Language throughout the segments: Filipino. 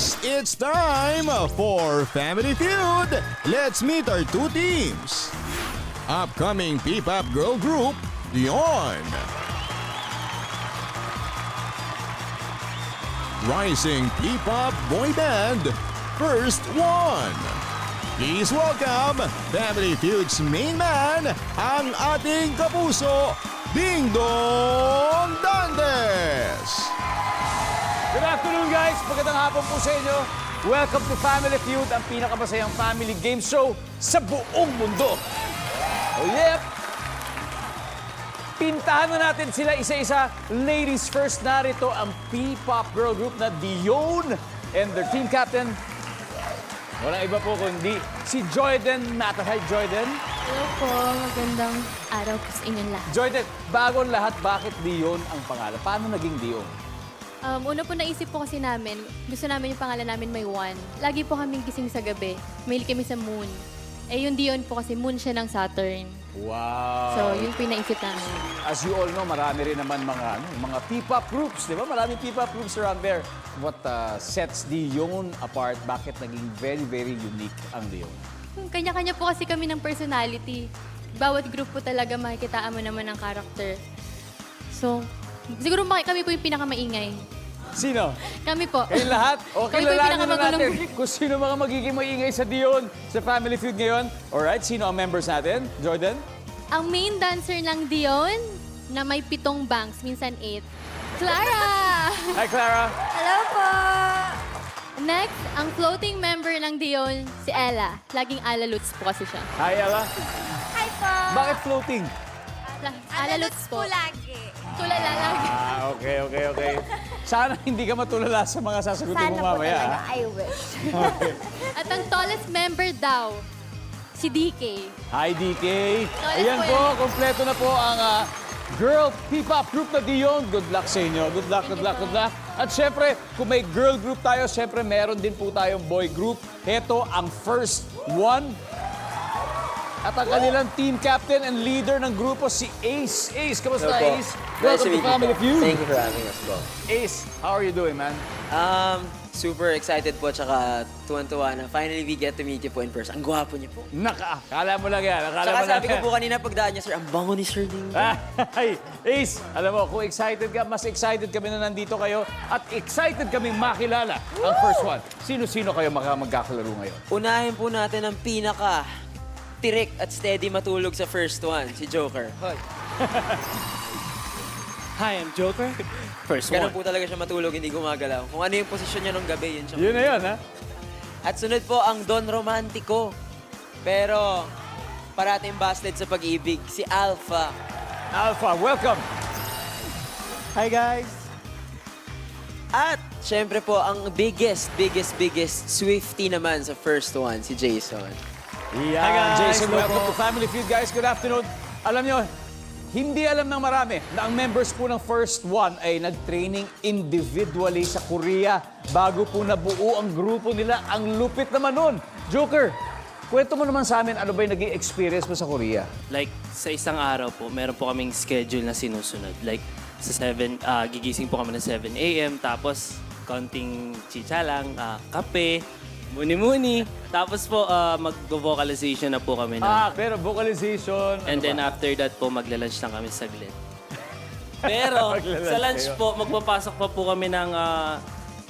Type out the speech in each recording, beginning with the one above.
Yes, it's time for Family Feud. Let's meet our two teams. Upcoming P-pop girl group, Dion. Rising P-pop boy band, First One. Please welcome Family Feud's main man, ang ating kapuso, Ding Dong Dantes. Good afternoon, guys. Magandang hapon po sa inyo. Welcome to Family Feud, ang pinakamasayang family game show sa buong mundo. Oh, yep! Pintahan na natin sila isa-isa. Ladies first, narito ang P-pop girl group na Dion and their team captain. Walang iba po kundi si Joyden Matter. Hi, Joyden. Hello po, magandang araw po sa inyong lahat. Joyden, bago ang lahat, bakit Dion ang pangalan? Paano naging Dion? Una po naisip po kasi namin, gusto namin yung pangalan namin may one. Lagi po kaming gising sa gabi, mahilig kami sa moon. Eh yung Dion po kasi moon siya ng Saturn. Wow! So yun po yung naisip namin. As you all know, marami rin naman mga P-pop groups, di ba? Maraming P-pop groups around there. What sets Dion apart? Bakit naging very, very unique ang Dion? Kanya-kanya po kasi kami ng personality. Bawat group po talaga makikitaan mo naman ng character. So, siguro kami po yung pinakamaingay. Sino? Kami po. Kayong lahat? O Kami po yung kilalanin na pinakamagulong natin kung sino mga magiging maingay sa Dion sa Family Feud ngayon. Alright, sino ang members natin? Jordan? Ang main dancer ng Dion, na may 7 bangs, minsan 8, Clara! Hi, Clara. Hello po! Next, ang floating member ng Dion, si Ella. Laging alaluts po kasi siya. Hi, Ella. Hi po! Bakit floating? Alaluts po. lagi. Tulala lagi. Okay. Sana hindi ka matulala sa mga sasagutin Sana mo po mamaya. talaga, ah. I wish. At ang tallest member daw, si DK. Hi, DK. Ulit Ayan po po, yan. kompleto na po ang girl P-pop group na Dion. Good luck sa inyo. Good luck. At syempre, kung may girl group tayo, syempre meron din po tayong boy group. Ito ang First One. At ang kanilang team captain and leader ng grupo, si Ace. Ace, kamusta, Hello po. Ace? Nice Welcome to to meet you Family po. Feud. Thank you for having us po. Ace, how are you doing, man? Super excited po, tsaka tuwan-tuwa na finally we get to meet you po in person. Ang gwapo niyo po. Akala mo lang yan. Akala Tsaka mo lang sabi ko yan. po kanina pagdaan niya, sir, ang bango ni Sir Ding. Ay, Ace, alam mo, kung excited ka, mas excited kami na nandito kayo at excited kaming makilala ang First One. Sino-sino kayo magkakalaro ngayon? Unahin po natin ang pinaka tirik at steady matulog sa First One, si Joker. Hoy. Hi, I'm Joker. First Ganun one. po talaga siya matulog, hindi gumagalaw. Kung ano yung posisyon niya nung gabi, yun siya. Yun na yun, ha? At sunod po ang Don Romantico. Pero parating busted sa pag-ibig, si Alpha. Alpha, welcome. Hi, guys. At syempre po, ang biggest Swiftie naman sa First One, si Jason. Yeah, Hi, guys. Jason, Hello welcome to po. Family Feud, guys. Good afternoon. Alam nyo, hindi alam ng marami na ang members po ng First One ay nag-training individually sa Korea bago po nabuo ang grupo nila. Ang lupit naman nun. Joker, kwento mo naman sa amin, ano ba yung naging experience mo sa Korea? Like, sa isang araw po, meron po kaming schedule na sinusunod. Like, sa 7, gigising po kami ng 7 a.m. Tapos, konting chicha lang, kape, muni-muni. Tapos po, mag-vocalization na po kami na. Pero vocalization. And ano then ba? after that po, magla-lunch lang kami saglit. Pero, Magla-lunch sa lunch kayo. po, magpapasok pa po kami ng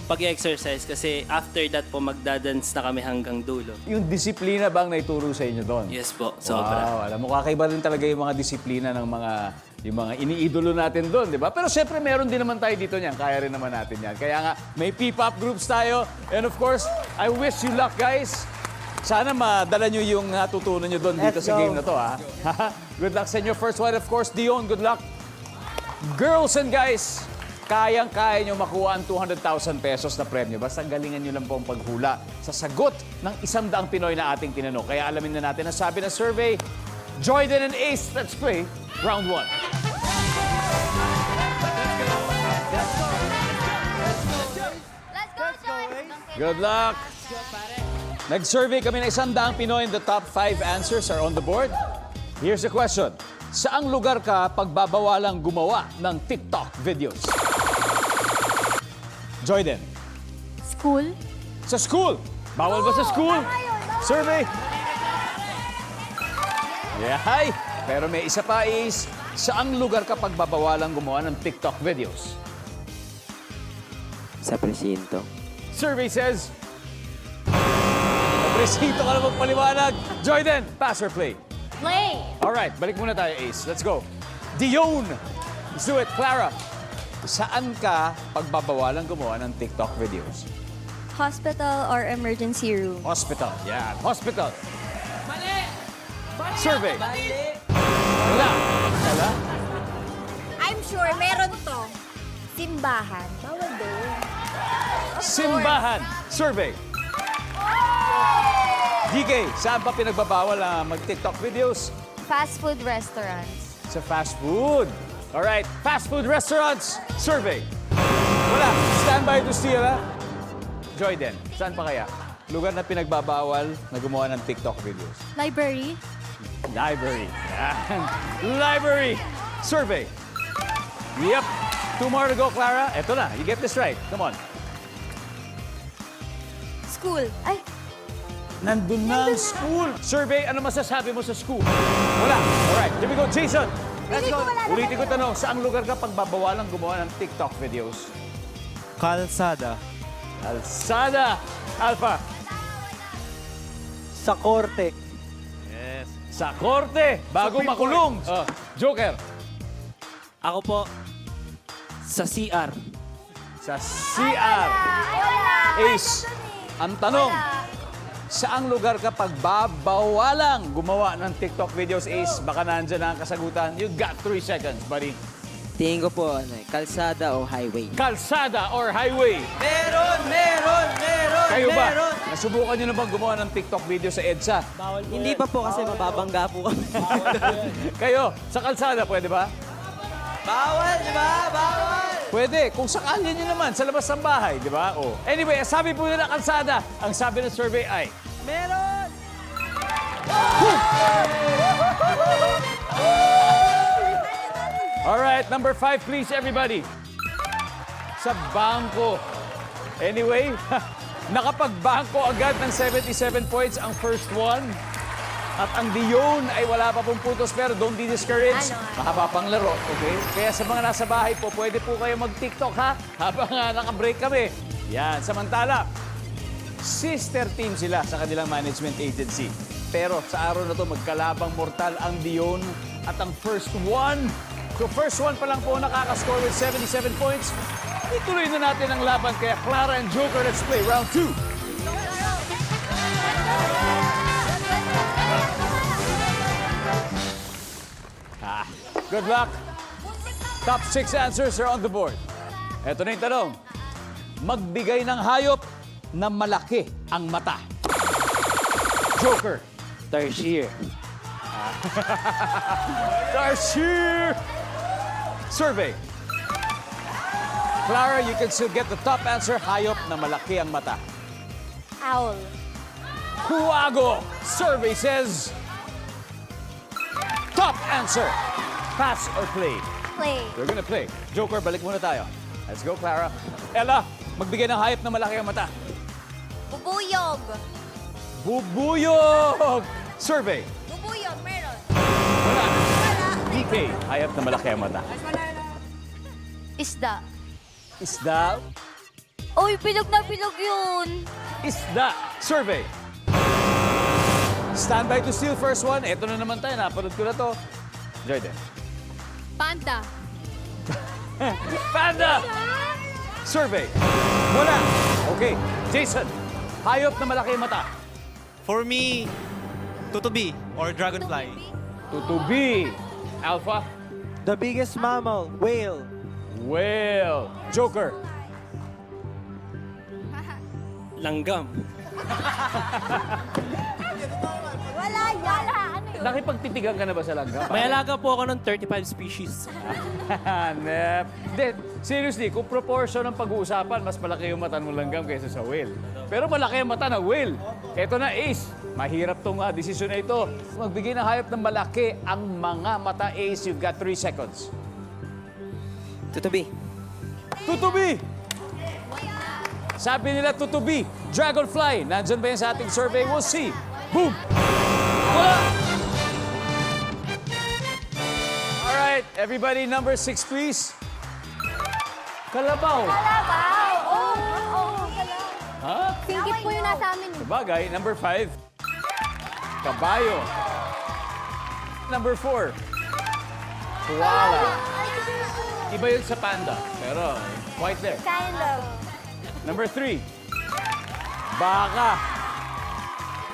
pag-exercise kasi after that po, magdadance na kami hanggang dulo. Yung disiplina ba ang naituro sa inyo doon? Yes po, sobra. Wow, alam mo, kakaiba rin talaga yung mga disiplina ng yung mga iniidolo natin doon, di ba? Pero syempre, meron din naman tayo dito niyan. Kaya rin naman natin yan. Kaya nga, may P-pop groups tayo. And of course, I wish you luck, guys. Sana madala nyo yung natutunan nyo doon dito sa game na to, ha? Good luck sa inyo. First one, of course, Dion, good luck. Girls and guys, kayang-kaya nyo makuha ang 200,000 pesos na premyo. Basta galingan nyo lang po ang paghula sa sagot ng 100 Pinoy na ating tinanong. Kaya alamin na natin ang sabi ng survey. Joyden and Ace, let's play round 1. Let's go, Joy! Good luck! Nag-survey kami ng 100 Pinoy and the top 5 answers are on the board. Here's the question. Saang lugar ka pagbabawalang gumawa ng TikTok videos? Joyden. School, Sa school. Bawal ba sa school? Survey. Yeah. Pero may isa pa is, saang lugar ka pagbabawalang gumawa ng TikTok videos? Sa presinto. Survey says, Presito ka na magpaliwanag. Jordan, pass or play? Play! Alright, balik muna tayo, Ace. Let's go. Dion! Let's do it. Clara, saan ka pagbabawalang gumawa ng TikTok videos? Hospital or emergency room? Hospital. Yeah, hospital. Mali! Survey. Wala. Wala? I'm sure meron to. Simbahan. Bawal doon. Simbahan. Survey. DK, saan pa pinagbabawal mag-TikTok videos? Fast food restaurants. Sa fast food. Alright, fast food restaurants. Survey. Wala. Stand by to steal, ha? Joyden, saan pa kaya? Lugar na pinagbabawal na gumawa ng TikTok videos. Library? Library. Yan. Library. Survey. Yep. 2 more to go, Clara. Eto na. You get this right. Come on. School. Ay, Nandun na ang school. Survey, ano masasabi mo sa school? Wala. Alright, here we go. Jason. Let's go. Ulitin ko tanong, saang lugar ka pagbabawalang gumawa ng TikTok videos? Kalsada. Alsada. Alpha. Sa korte. Sa korte. Bago makulong. Joker. Ako po, sa CR. Sa CR. Ace. Ang tanong, saang lugar ka pagbabawalang gumawa ng TikTok videos, Ace? Baka nandyan na ang kasagutan. You got 3 seconds, buddy. Tingin ko po, kalsada o highway. Kalsada or highway? Meron! Kayo ba? Nasubukan nyo na bang gumawa ng TikTok video sa EDSA? Hindi pa po kasi mababangga po kami. Kayo, sa kalsada, pwede ba? Bawal, di ba? Bawal! Pwede, kung sakali nyo naman, sa labas ng bahay, di ba? Oh. Anyway, sabi po nila kalsada, ang sabi ng survey ay... Meron! Alright, number 5, please, everybody. Sa bangko. Anyway, nakapagbangko agad ng 77 points ang first one. At ang Dion ay wala pa pong putos, pero don't be discouraged. Mahaba pang laro, okay? Kaya sa mga nasa bahay po, pwede po kayo mag-TikTok, ha? Habang naka-break kami. Yan, samantala, sister team sila sa kanilang management agency. Pero sa araw na to, magkalabang mortal ang Dion at ang first one. So first one pa lang po nakakascore with 77 points. Ituloy na natin ang laban kaya Clara and Joker. Let's play round 2. Good luck. Top 6 answers are on the board. Ito na yung tanong. Magbigay ng hayop na malaki ang mata. Joker. Tarsier. Tarsier! Survey. Clara, you can still get the top answer. Hayop na malaki ang mata. owl. Huwago. Survey says... Top answer. Pass or play? Play. We're gonna play. Joker, balik muna tayo. Let's go, Clara. Ella, magbigay ng hayop na malaki ang mata. Bubuyog. Bubuyog! Survey. Bubuyog, meron. Wala. DK, hayop na malaki ang mata. Isda. Isda. Oy, pilog na pilog yun. Isda. Survey. Stand by to steal first one. Ito na naman tayo. Napanood ko na to. Jordan. Panda. Panda! Survey. Wala. Okay. Jason. Hayop na malaki ang mata. For me, tutubi or dragonfly. Tutubi. Alpha. The biggest mammal, whale. Whale. Joker. Langgam. Wala yan. Ano yun? Nakipagtitigan ka na ba sa langgam? May alaga po ako ng 35 species. Hanep. Hindi, seriously, kung proportion ng pag-uusapan, mas malaki yung mata ng langgam kaysa sa whale. Pero malaki ang mata ng whale. Ito na, Ace. Mahirap tong desisyon na ito. Magbigay ng hayop ng malaki ang mga mata, Ace. You've got 3 seconds. Tutubi. Tutubi! Sabi nila tutubi, dragonfly. Nandyan ba yan sa ating survey? We'll see. Boom! Wala! Alright, everybody, number 6, please. Kalabaw. Kalabaw! Oo, kalabaw. Ha? Singkit po yung nasa amin. Sabagay, number 5. Kabayo. Number 4. Koala. Iba yun sa panda, pero quite there. Kind of. Number 3. Baka.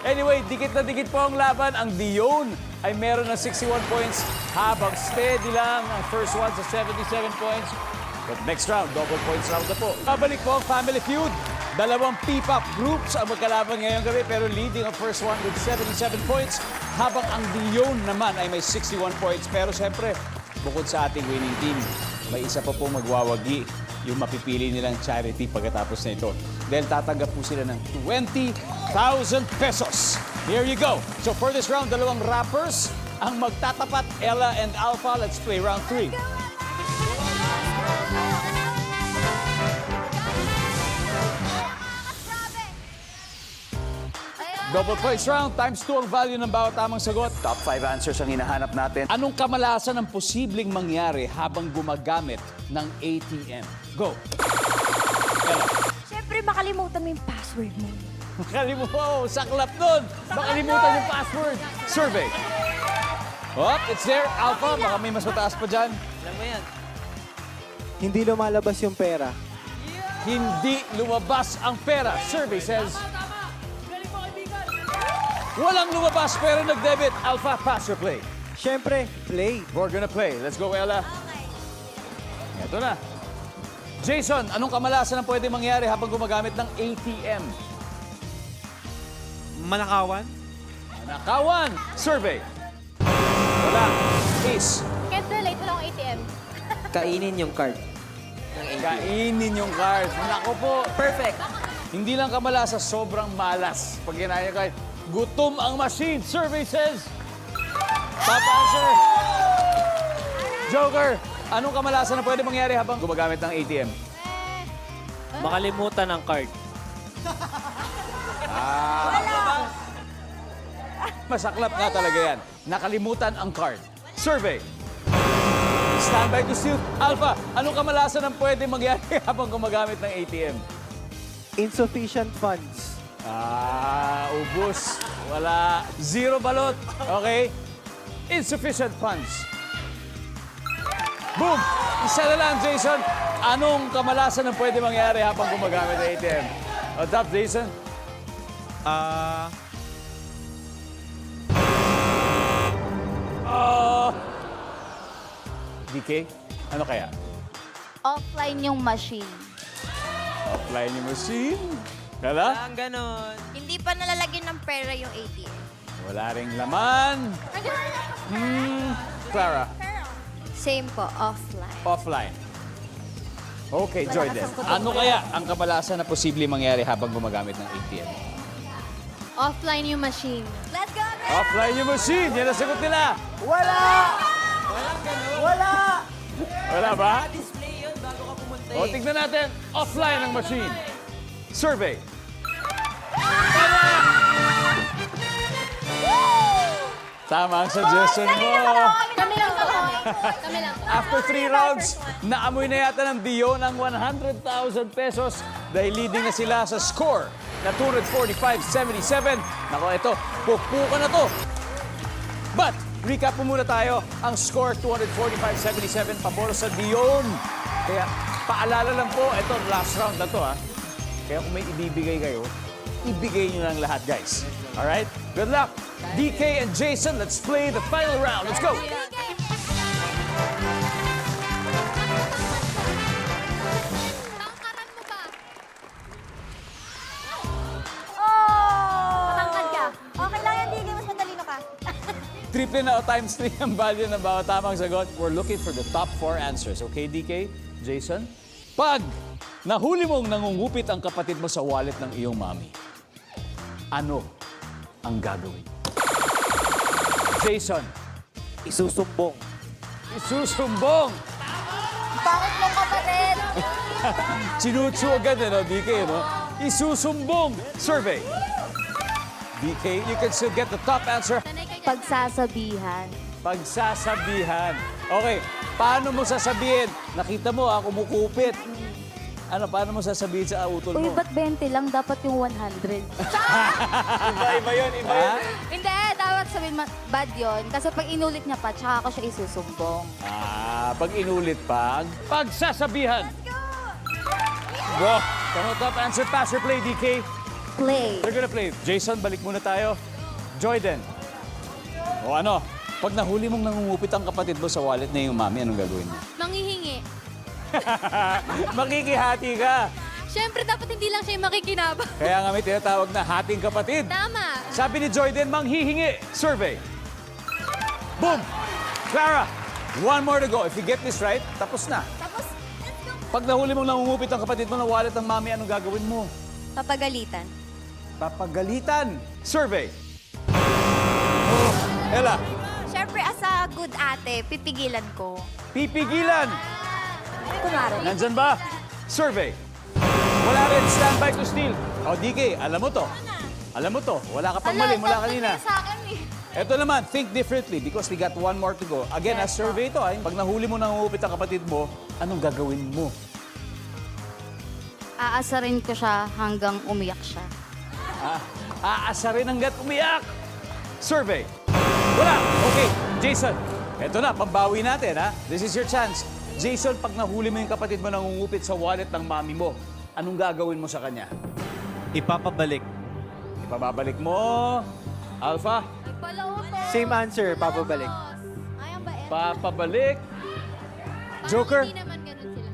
Anyway, dikit na dikit po ang laban. Ang Dion ay meron ng 61 points habang steady lang ang first one sa 77 points. But next round, double points round na po. Babalik po ang Family Feud. Dalawang P-pop groups ang magkalaban ngayong gabi pero leading ang first one with 77 points habang ang Dion naman ay may 61 points. Pero siyempre, bukod sa ating winning team, may isa pa pong magwawagi yung mapipili nilang charity pagkatapos na ito. Dahil tatanggap po sila ng 20,000 pesos. Here you go. So for this round, dalawang rappers ang magtatapat, Ella and Alpha. Let's play round 3. Double points round, times 2 ang value ng bawat tamang sagot. Top 5 answers ang hinahanap natin. Anong kamalasan ang posibleng mangyari habang gumagamit ng ATM? Go! Ella. Siyempre, makalimutan mo yung password mo. Makalimutan, saklap nun! Makalimutan yung password. Survey. Oh, it's there. Alpha, baka may mas mataas pa dyan. Alam mo yan. Hindi lumalabas yung pera. Hindi lumabas ang pera. Survey says... Walang lumabas pero nag-debit. Alpha, pass or play? Siyempre, play. We're gonna play. Let's go, Ella. Ito na. Jason, anong kamalasan ang pwede mangyari habang gumagamit ng ATM? Manakawan. Nakawan. Survey. Wala. Ace. Can't relate, wala akong ATM. Kainin yung card. Kainin yung card. Nako po. Perfect. Hindi lang kamalasa, sobrang malas. Pag ginaya kahit gutom ang machine. Survey says... Top answer. Joker, anong kamalasan na pwede mangyari habang gumagamit ng ATM? Makalimutan ang card. Masaklap nga talaga yan. Nakalimutan ang card. Survey. Stand by to steal. Alpha, anong kamalasan ang pwede mangyari habang gumagamit ng ATM? Insufficient funds. Ubus. Wala. Zero balot. Okay? Insufficient funds. Boom! Isa na lang, Jason. Anong kamalasan ang pwede mangyari habang gumagamit ng ATM? Adapt, Jason. DK, ano kaya? Offline yung machine. Offline yung machine. Kala? Ang ganon. Hindi pa nalalagyan ng pera yung ATM. Wala ring laman. Clara, Same po, offline. offline. Okay, Jordan. Ano kaya ang kamalasan na posible mangyari habang gumagamit ng ATM? Offline yung machine. Let's go, girl! Offline yung machine. Yan ang sagot nila. Wala! Wala! Wala ba? Display yun bago ka pumunta O, tignan natin. Offline ang machine. Survey. Tama ang suggestion mo. Kami lang po. Kami lang po. After 3 rounds, naamoy na yata ng Dion ang 100,000 pesos dahil leading na sila sa score na 245-77. Nako, ito, pupukan na to. But, recap po muna tayo. Ang score 245-77, pabor sa Dion. Kaya, paalala lang po, ito, last round na to, ha. Kaya kung may ibibigay kayo, ibigay nyo lang lahat, guys. Alright? Good luck. DK and Jason, let's play the final round. Let's go. Tangkaran mo ba? Oh! Matangkad ka. Okay lang yan, Diggy. Mas matalino ka. Triple na o times 3 ang value ng bawat tamang sagot. We're looking for the top 4 answers. Okay, DK? Jason? Pag nahuli mong nangungupit ang kapatid mo sa wallet ng iyong mami, ano ang gagawin? Jason? Isusumbong. Isusumbong! Bakit mo kapatid? Sinutsu agad, DK, no? isusumbong survey? DK, you can still get the top answer. Pagsasabihan. Pagsasabihan. Okay, paano mo sasabihin? Nakita mo kumukupit. Ano, paano mo sasabihin sa utol Uy, mo? ba't 20 lang? Dapat yung 100. Iba yun. Hindi, dapat sabihin bad yun. Kasi pag inulit niya pa, tsaka ako siya isusumbong. Pag inulit pa, pagsasabihan. Wow. Tama, top answer, pass or play, DK? Play. We're gonna play. Jason, balik muna tayo. Joyden. O ano, pag nahuli mong nangungupit ang kapatid mo sa wallet na yung mami, anong gagawin mo? Manghihingi. Makikihati ka. Siyempre, dapat hindi lang siya yung makikinabang. Kaya nga may tinatawag na hating kapatid. Tama. Sabi ni Joyden, manghihingi. Survey. Boom! Clara, one more to go. If you get this right, tapos na. Tapos, let's go. Pag nahuli mong nangungupit ang kapatid mo ng wallet ng mami, anong gagawin mo? Papagalitan. Papagalitan. Survey. Oh, Ella, Siyempre, as a good ate, pipigilan ko. pipigilan. Kunwari. Nandyan ba? Survey. Wala rin. Standby to steal. O, DK, alam mo to. Alam mo to. Wala ka pang mali mula kanina. Sa akin eh. Ito naman, think differently because we got one more to go. Again, as survey ito, pag nahuli mo nangungupit ang kapatid mo, anong gagawin mo? Aasarin ko siya hanggang umiyak siya. Aasarin hanggat umiyak. Survey. Wala. Okay, Jason. Ito na, pambawi natin, ha? This is your chance. Jason, pag nahuli mo yung kapatid mo nangungupit sa wallet ng mami mo, anong gagawin mo sa kanya? Ipapabalik. Ipababalik mo. Alpha, Same answer, papabalik. Ayang ba eh? papabalik. Joker, Hindi naman ganun sila.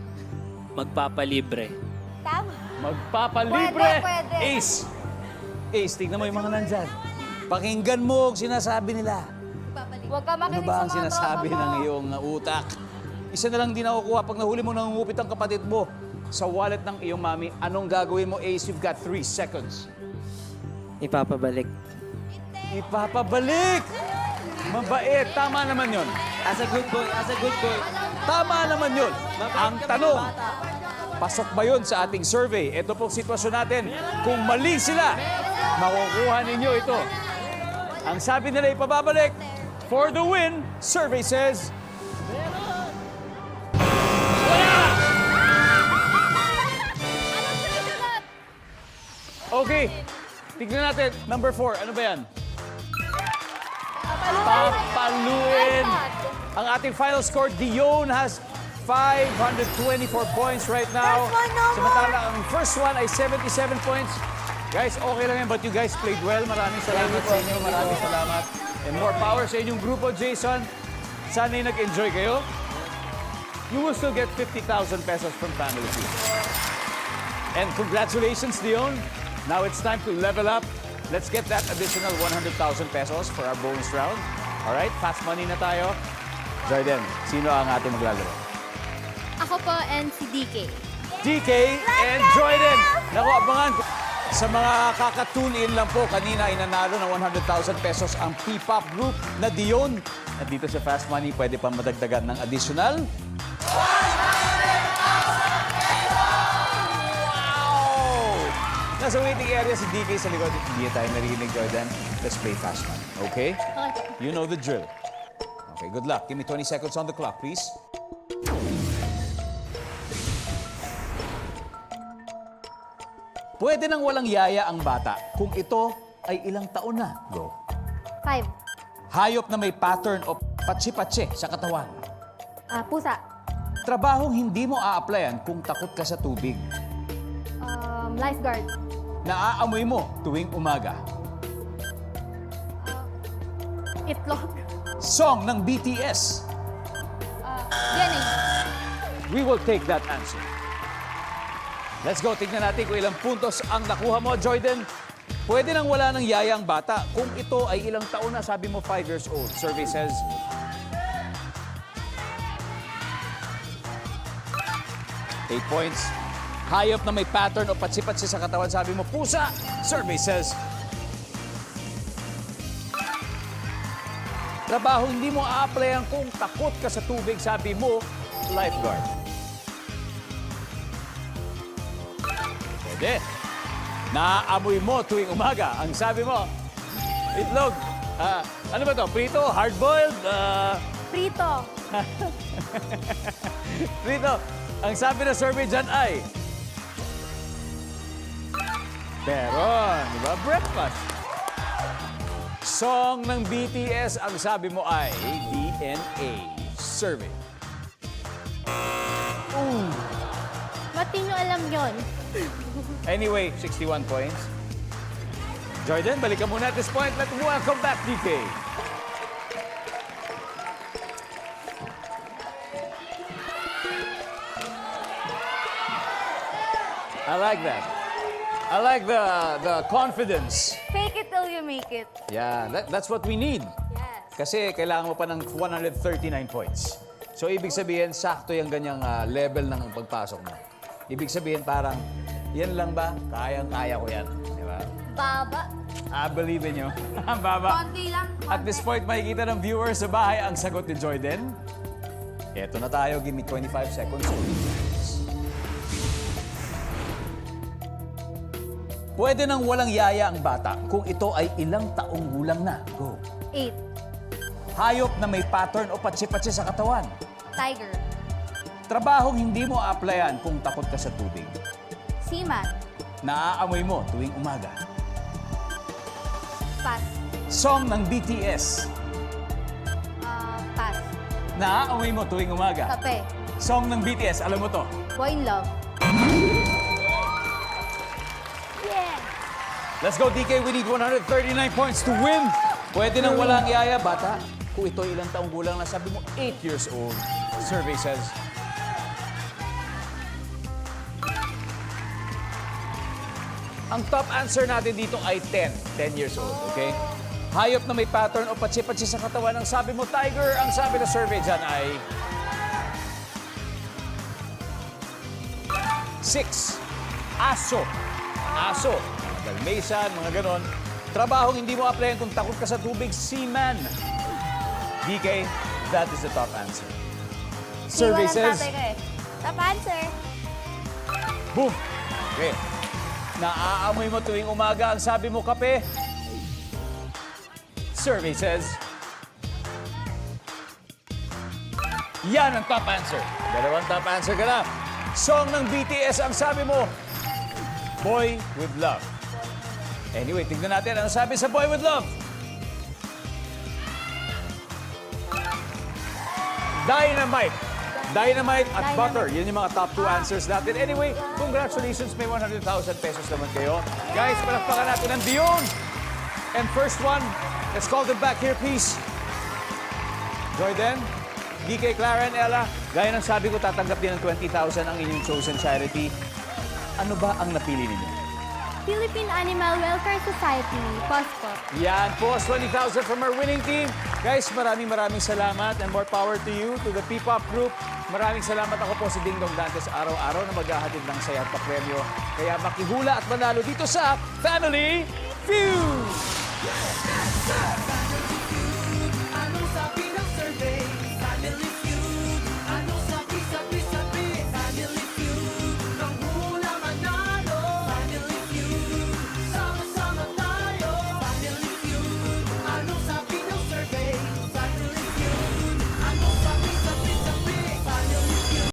Magpapalibre. Tama. magpapalibre. Pwede. Ace. Ace, tignan mo yung mga nandyan. Pakinggan mo ang sinasabi nila. Huwag ka Ano makinig ba sa ang mga sinasabi tropa mo. ng iyong utak? Isa na lang din nakukuha pag nahuli mo nangungupit ang kapatid mo sa wallet ng iyong mami. Anong gagawin mo, Ace? You've got 3 seconds. Ipapabalik. Ipapabalik! Mabait. Tama naman yun. As a good boy, as a good boy. Tama naman yun. Ang tanong, pasok ba yun sa ating survey? Ito pong sitwasyon natin. Kung mali sila, makukuha ninyo ito. Ang sabi nila ipababalik, for the win, survey says... Okay, tignan natin. Number 4, ano ba yan? Papaluin. Ang ating final score, Dion has 524 points right now. First one, no more. Samantala, ang first one ay 77 points. Guys, okay lang yan, but you guys played well. Maraming salamat sa inyo. Maraming salamat. And more power sa inyong grupo, Jason. Sana'y nag-enjoy kayo. You will still get 50,000 pesos from Family Feud. And congratulations, Dion. Now it's time to level up. Let's get that additional 100,000 pesos for our bonus round. All right, fast money na tayo. Jordan, sino ang ating maglalaro? Ako po and si DK. DK and Jordan. Naku, abangan. Sa mga kakatune in lang po, kanina inanalo ng 100,000 pesos ang P-Pop group na Dion. At dito sa Fast Money, pwede pa madagdagan ng additional... Wow! Nasa waiting area si DK sa likod. Hindi tayo narinig, Jordan. Let's play Fast Money, okay? You know the drill. Okay, good luck. Give me 20 seconds on the clock, please. Pwede nang walang yaya ang bata kung ito ay ilang taon na. Go. 5. Hayop na may pattern o patsi-patsi sa katawan. Pusa. Trabahong hindi mo a-applyan kung takot ka sa tubig. Lifeguard. Naaamoy mo tuwing umaga. Itlog. Song ng BTS. Jenny. We will take that answer. Let's go. Tignan natin kung ilang puntos ang nakuha mo, Jordan. Pwede nang wala ng yaya ang bata kung ito ay ilang taon na. Sabi mo 5 years old. Survey says... 8 points. Hayop na may pattern o patsi-patsi sa katawan. Sabi mo, pusa. Survey says... Trabaho hindi mo a-applyan kung takot ka sa tubig. Sabi mo, lifeguard. Pwede. Naaamoy mo tuwing umaga. Ang sabi mo, itlog. Ano ba to? Prito? Hard-boiled? Prito. Prito. Ang sabi ng survey dyan ay... Meron. Di ba? Breakfast. Song ng BTS, ang sabi mo ay DNA. Survey. Ba't di nyo alam yon? Anyway, 61 points. Jordan, balikan muna at this point. Let's welcome back, DK. I like that. I like the confidence. Fake it till you make it. Yeah, that's what we need. Yes. Kasi kailangan mo pa ng 139 points. So, ibig sabihin, sakto yung ganyang level ng pagpasok mo. Ibig sabihin, parang, yan lang ba? Kayang-kaya ko yan. Di ba? Baba. I believe in you. Baba. Konti lang. At this point, makikita ng viewers sa bahay ang sagot ni Jordan. Eto na tayo. Give me 25 seconds. Pwede nang walang yaya ang bata kung ito ay ilang taong gulang na. Go. 8. Hayop na may pattern o patsi-patsi sa katawan. Tiger. Trabahong hindi mo applyan kung takot ka sa tubig. Seaman. Naaamoy mo tuwing umaga. Pass. Song ng BTS. Pass. Naaamoy mo tuwing umaga. Kape. Song ng BTS, alam mo to. Boy in love. Yeah. Let's go, DK. We need 139 points to win. Pwede nang walang yaya, bata. Kung ito ilang taong gulang na, sabi mo 8 years old. Survey says. Ang top answer natin dito ay 10. 10 years old, okay? Hayop na may pattern o patsi-patsi sa katawan. Ang sabi mo, tiger. Ang sabi ng survey dyan ay... 6. Aso. Aso. Dalmatian, mga ganon. Trabahong hindi mo applyan kung takot ka sa tubig, seaman. DK, that is the top answer. Survey says... Top answer. Boom! Okay. Naaamoy mo tuwing umaga, ang sabi mo, kape. Survey says... Yan ang top answer. Dalawang top answer ka na. Song ng BTS, ang sabi mo, Boy with Love. Anyway, tignan natin ang sabi sa Boy with Love. Dynamite. Dynamite at butter. Yan yung mga top 2 answers natin. Anyway, congratulations. May 100,000 pesos naman kayo. Guys, palakpakan natin ang Dion. And first one, let's call them back here, please. Jordan, DK, Clara, and Ella. Gaya ng sabi ko, tatanggap din ng 20,000 ang inyong chosen charity. Ano ba ang napili ninyo? Philippine Animal Welfare Society, POSPO. Yan po, 20,000 from our winning team. Guys, maraming salamat and more power to you, to the P-Pop Group. Maraming salamat. Ako po si Ding Dong Dantes, araw-araw na maghahatid ng saya at papremyo. Kaya makihula at manalo dito sa Family Feud!